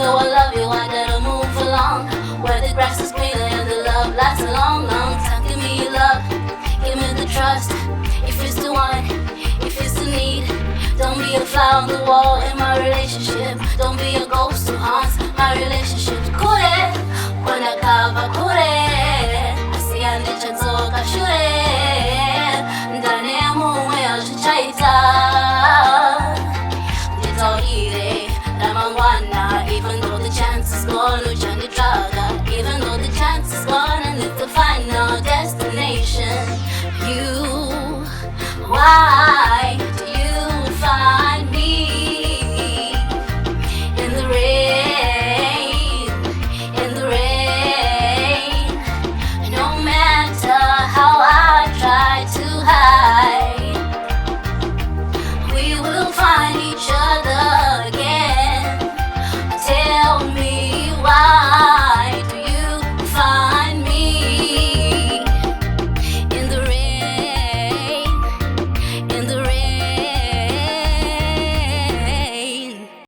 though I love you, I gotta move along. Where the grass is greener and the love lasts a long, long time. Give me your love, give me the trust. If you still want, if you still need, don't be a fly on the wall in my relationship. Don't be a ghost who haunts my relationship. Kure, kwenda kava kure, asiande chatoka shule. Ndani ya mume ajichaita, nitohire ramangwana. Even though the chance is gone, uchanditraga. Even though the chance is gone and it's the final destination.